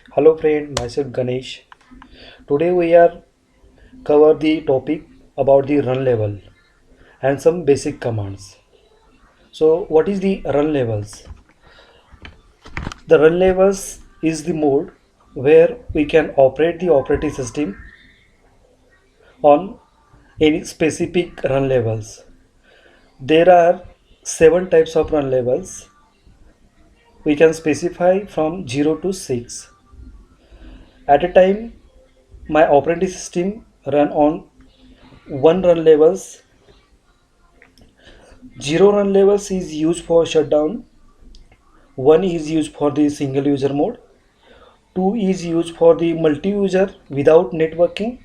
Hello friend, myself Ganesh. Today we are cover the topic about the run level and some basic commands. So what is the run levels? The run levels is the mode where we can operate the operating system on any specific run levels. There are seven types of run levels. We can specify from 0 to 6. At a time, my operating system run on one run levels. Zero run levels is used for shutdown. One is used for the single user mode. Two is used for the multi-user without networking.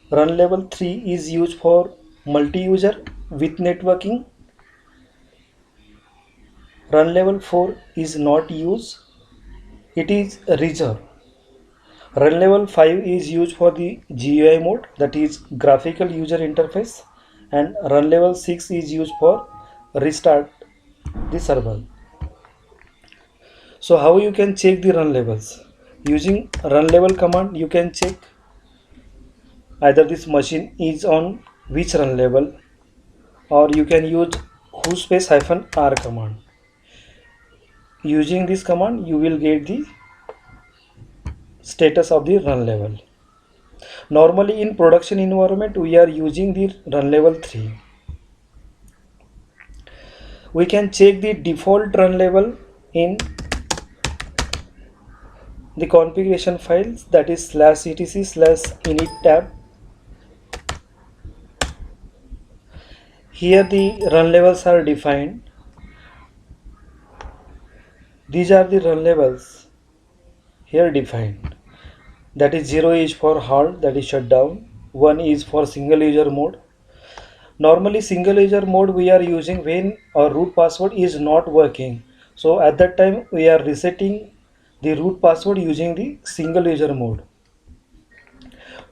Run level 3 is used for multi-user with networking. Run level 4 is not used. It is reserved. Run level 5 is used for the GUI mode, that is graphical user interface, and run level 6 is used for restart the server. So how you can check the run levels? Using run level command you can check either this machine is on which run level, or you can use who space hyphen r command. Using this command you will get the status of the run level. Normally in production environment we are using the run level 3. We can check the default run level in the configuration files, that is /etc/init tab. Here the run levels are defined. These are the run levels here defined. That is 0 is for halt, that is shutdown. 1 is for single user mode. Normally single user mode we are using when our root password is not working. So at that time we are resetting the root password using the single user mode.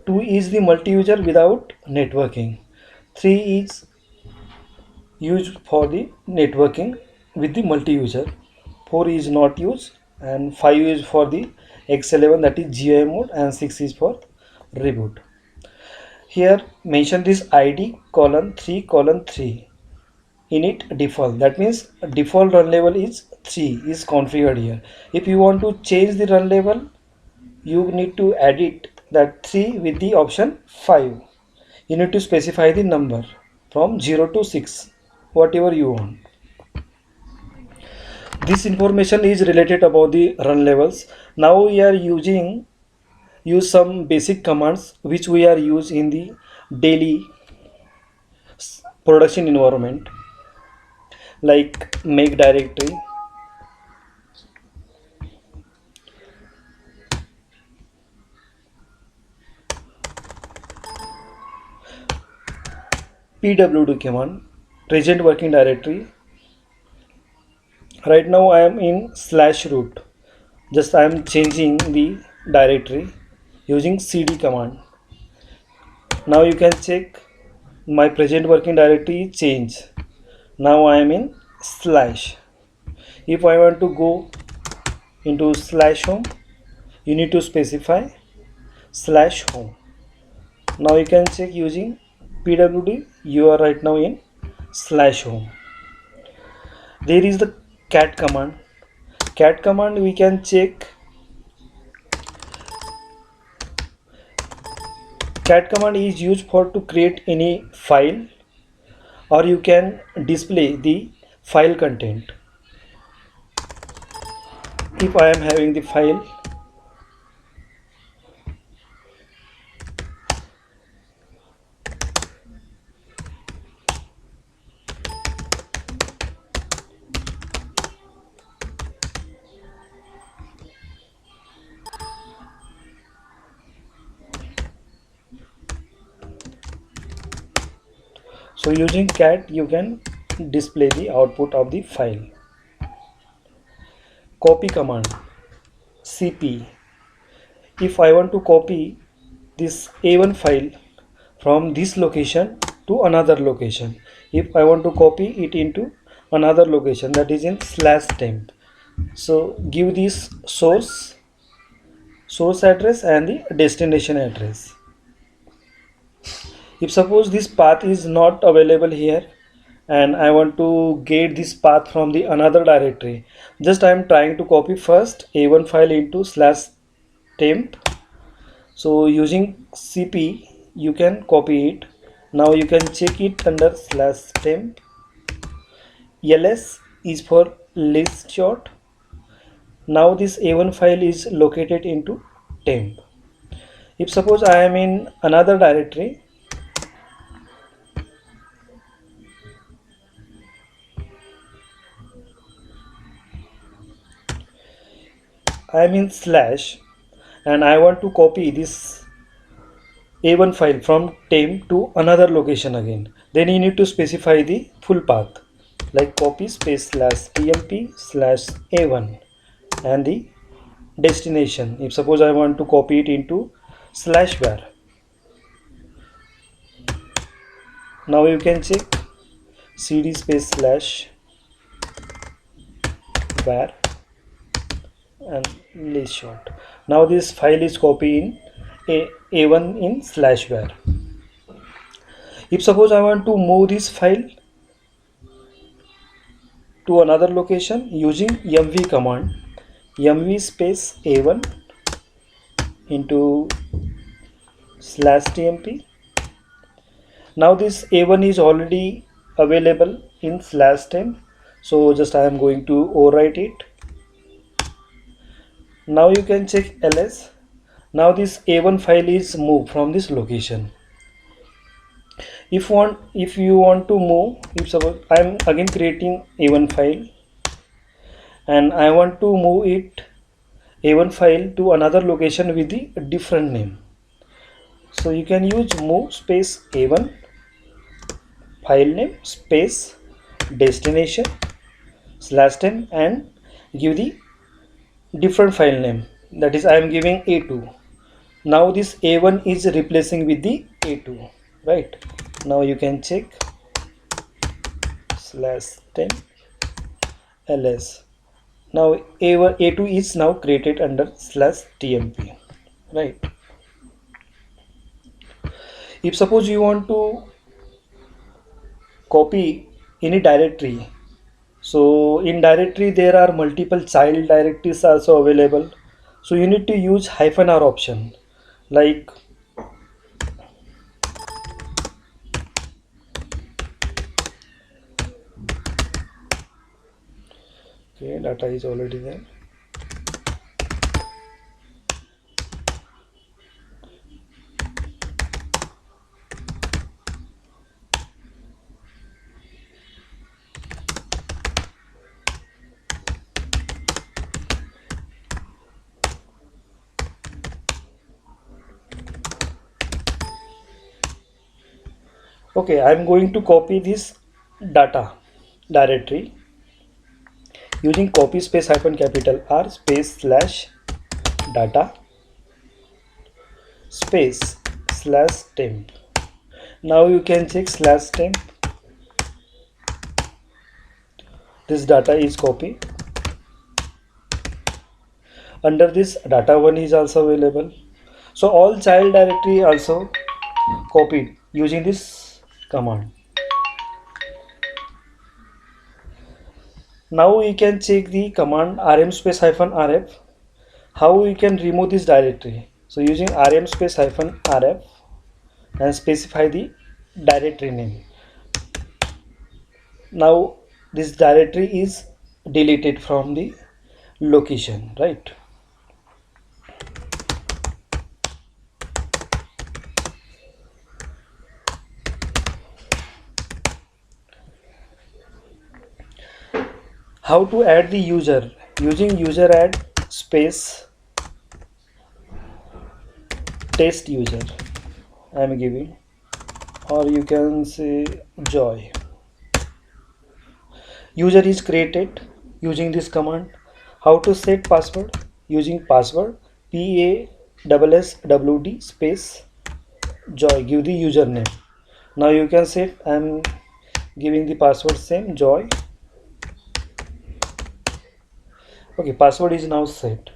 2 is the multi-user without networking. 3 is used for the networking with the multi-user. 4 is not used, and 5 is for the X11, that is GUI mode, and 6 is for reboot. Here mention this ID colon 3 colon 3 init default, that means default run level is 3 is configured here. If you want to change the run level you need to edit that 3 with the option 5. You need to specify the number from 0 to 6, whatever you want. This information is related about the run levels. Now we are use some basic commands which we are use in the daily production environment, like make directory, pwd command, present working directory. Right now I am in /root. Just I am changing the directory using cd command. Now you can check my present working directory change. Now I am in slash. If I want to go into /home, you need to specify /home. Now you can check using pwd. You are right now in /home. There is the cat command. Cat command we can check. Cat command is used for to create any file, or you can display the file content. If I am having the file, so using cat you can display the output of the file. Copy command, cp. If I want to copy this A1 file from this location to another location, if I want to copy it into another location, that is in /temp, so give this source source address and the destination address. If suppose this path is not available here and I want to get this path from the another directory, just I am trying to copy first a1 file into slash temp. So using cp you can copy it. Now you can check it under slash temp. ls is for list short. Now this a1 file is located into temp. If suppose I am in another directory, I am in slash and I want to copy this a1 file from temp to another location again, then you need to specify the full path like copy space slash tmp slash a1 and the destination. If suppose I want to copy it into slash var, now you can check cd space slash var and list short. Now this file is copied in a1 in slash var. If suppose I want to move this file to another location using mv command, mv space a1 into slash tmp. Now this a1 is already available in slash temp, so just I am going to overwrite it. Now you can check ls. Now this a1 file is moved from this location. If you want to move, if suppose I am again creating a1 file and I want to move it a1 file to another location with the different name, so you can use move space a1 file name space destination slash 10 and give the different file name, that is I am giving a2. Now this a1 is replacing with the a2, right? Now you can check slash 10 ls. Now a1 a2 is now created under slash tmp, right? If suppose you want to copy any directory, so in directory there are multiple child directories also available, so you need to use -r option like okay, data is already there. Okay, I am going to copy this data directory using copy space hyphen capital R space slash data space slash temp. Now you can check slash temp. This data is copied. Under this data 1 is also available. So all child directory also copied using this command. Now we can check the command rm space hyphen rf, how we can remove this directory. So using rm space hyphen rf and specify the directory name. Now this directory is deleted from the location, right? How to add the user? Using user add space test user I am giving, or you can say joy. User is created using this command. How to set password? Using password PASSWD space joy, give the username. Now you can set, I am giving the password same joy. Okay, password is now set.